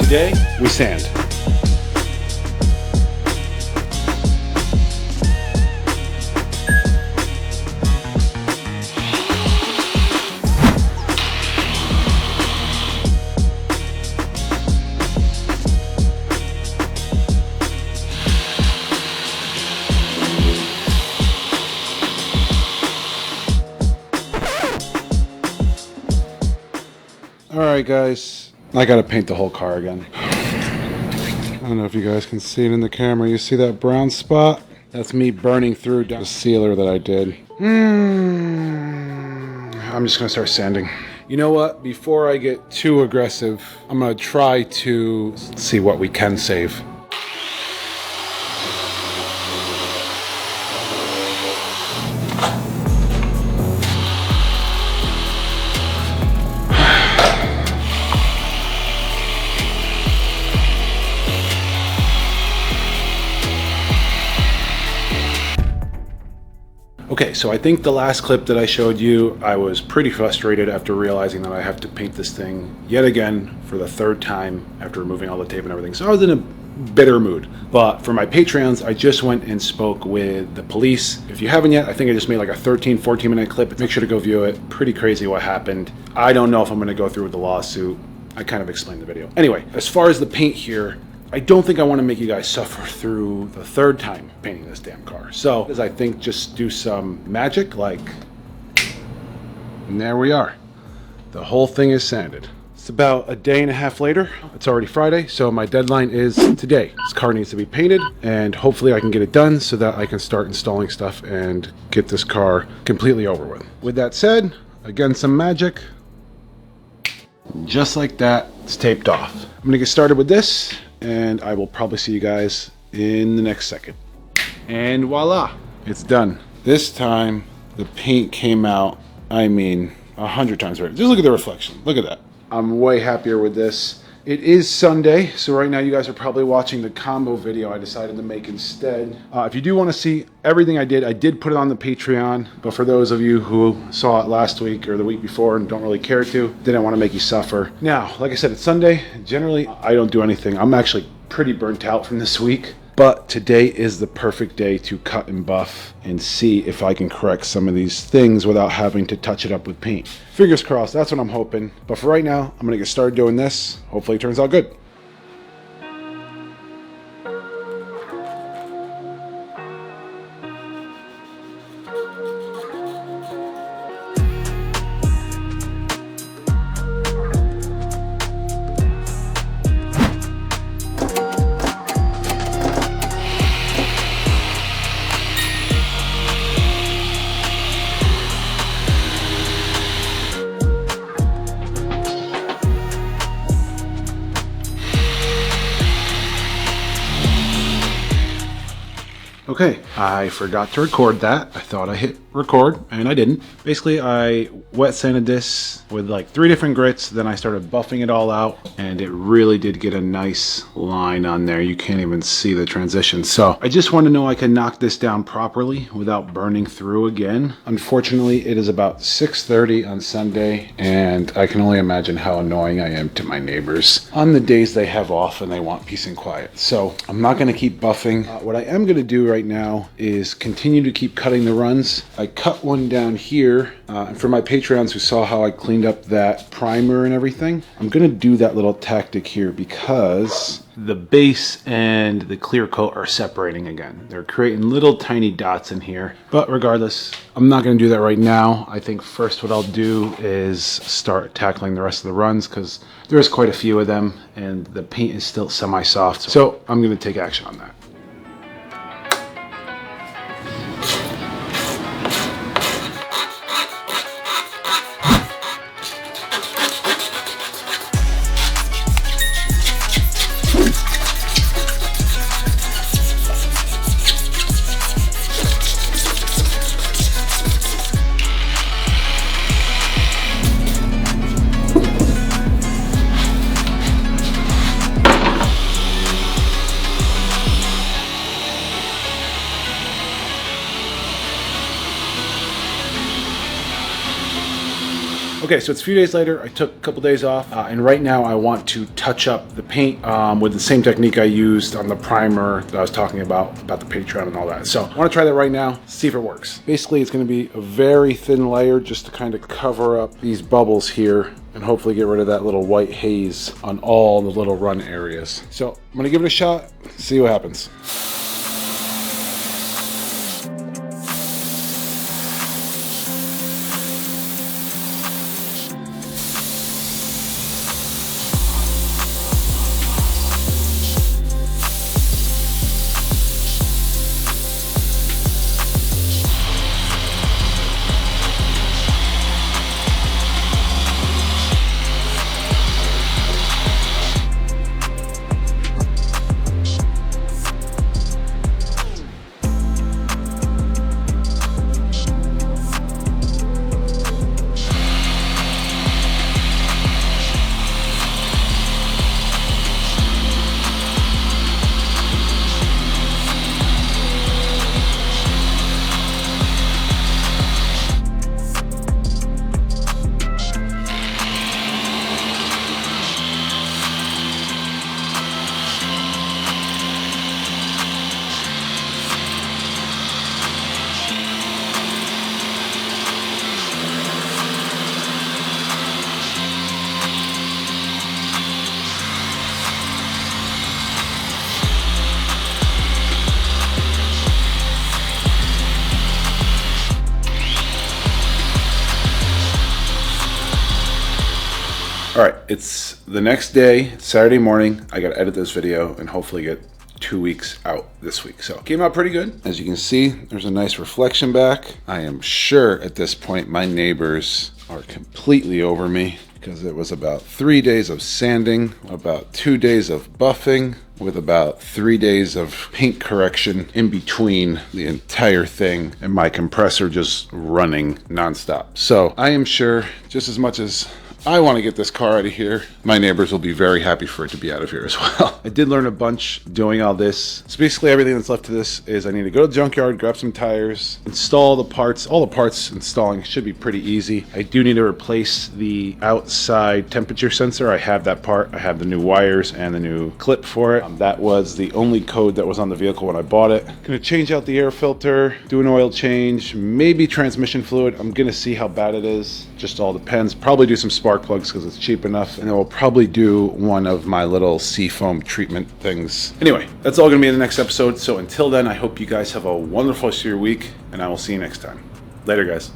Today, we sand. Alright guys, I gotta paint the whole car again. I don't know if you guys can see it in the camera. You see that brown spot? That's me burning through the sealer that I did. I'm just gonna start sanding. You know what? Before I get too aggressive, I'm gonna try to see what we can save. Okay, so I think the last clip that I showed you, I was pretty frustrated after realizing that I have to paint this thing yet again for the third time after removing all the tape and everything. So I was in a bitter mood. But for my Patreons, I just went and spoke with the police. If you haven't yet, I think I just made like a 13-14 minute clip. Make sure to go view it. Pretty crazy what happened. I don't know if I'm gonna go through with the lawsuit. I kind of explained the video. Anyway, as far as the paint here, I don't think I want to make you guys suffer through the third time painting this damn car. So, as I think just do some magic, like, and there we are. The whole thing is sanded. It's about a day and a half later. It's already Friday, so my deadline is today. This car needs to be painted, and hopefully I can get it done so that I can start installing stuff and get this car completely over with. With that said, again, some magic. Just like that, it's taped off. I'm gonna get started with this, and I will probably see you guys in the next second. And voila, it's done. This time, the paint came out, I mean, 100 times better. Just look at the reflection, look at that. I'm way happier with this. It is Sunday, so right now you guys are probably watching the combo video I decided to make instead. If you do want to see everything I did put it on the Patreon, but for those of you who saw it last week or the week before and don't really care to, didn't want to make you suffer. Now, like I said, it's Sunday. Generally, I don't do anything. I'm actually pretty burnt out from this week, but today is the perfect day to cut and buff and see if I can correct some of these things without having to touch it up with paint. Fingers crossed, that's what I'm hoping. But for right now, I'm gonna get started doing this. Hopefully it turns out good. Okay, I forgot to record that. I thought I hit record, and I didn't. Basically, I wet sanded this with like 3 different grits, then I started buffing it all out, and it really did get a nice line on there. You can't even see the transition. So I just want to know I can knock this down properly without burning through again. Unfortunately, it is about 6:30 on Sunday, and I can only imagine how annoying I am to my neighbors on the days they have off and they want peace and quiet. So I'm not going to keep buffing. What I am going to do right now is continue to keep cutting the runs. I cut one down here, and for my Patreons who saw how I cleaned up that primer and everything, I'm gonna do that little tactic here because the base and the clear coat are separating again. They're creating little tiny dots in here, but regardless, I'm not gonna do that right now. I think first what I'll do is start tackling the rest of the runs because there's quite a few of them and the paint is still semi-soft, so I'm gonna take action on that. Okay, so it's a few days later. I took a couple days off, and right now I want to touch up the paint with the same technique I used on the primer that I was talking about the Patreon and all that. So I want to try that right now, see if it works. Basically, it's going to be a very thin layer just to kind of cover up these bubbles here and hopefully get rid of that little white haze on all the little run areas. So I'm going to give it a shot, see what happens. All right, it's the next day, Saturday morning. I got to edit this video and hopefully get 2 weeks out this week. So came out pretty good. As you can see, there's a nice reflection back. I am sure at this point my neighbors are completely over me because it was about 3 days of sanding, about 2 days of buffing, with about 3 days of paint correction in between the entire thing, and my compressor just running nonstop. So I am sure just as much as I want to get this car out of here, my neighbors will be very happy for it to be out of here as well. I did learn a bunch doing all this. So basically everything that's left to this is I need to go to the junkyard, grab some tires, install the parts. All the parts installing should be pretty easy. I do need to replace the outside temperature sensor. I have that part. I have the new wires and the new clip for it. That was the only code that was on the vehicle when I bought it. Gonna change out the air filter, do an oil change, maybe transmission fluid. I'm gonna see how bad it is. Just all depends. Probably do some spark plugs because it's cheap enough, and then we'll probably do one of my little seafoam treatment things. Anyway, that's all gonna be in the next episode. So until then, I hope you guys have a wonderful rest of your week, and I will see you next time. Later, guys.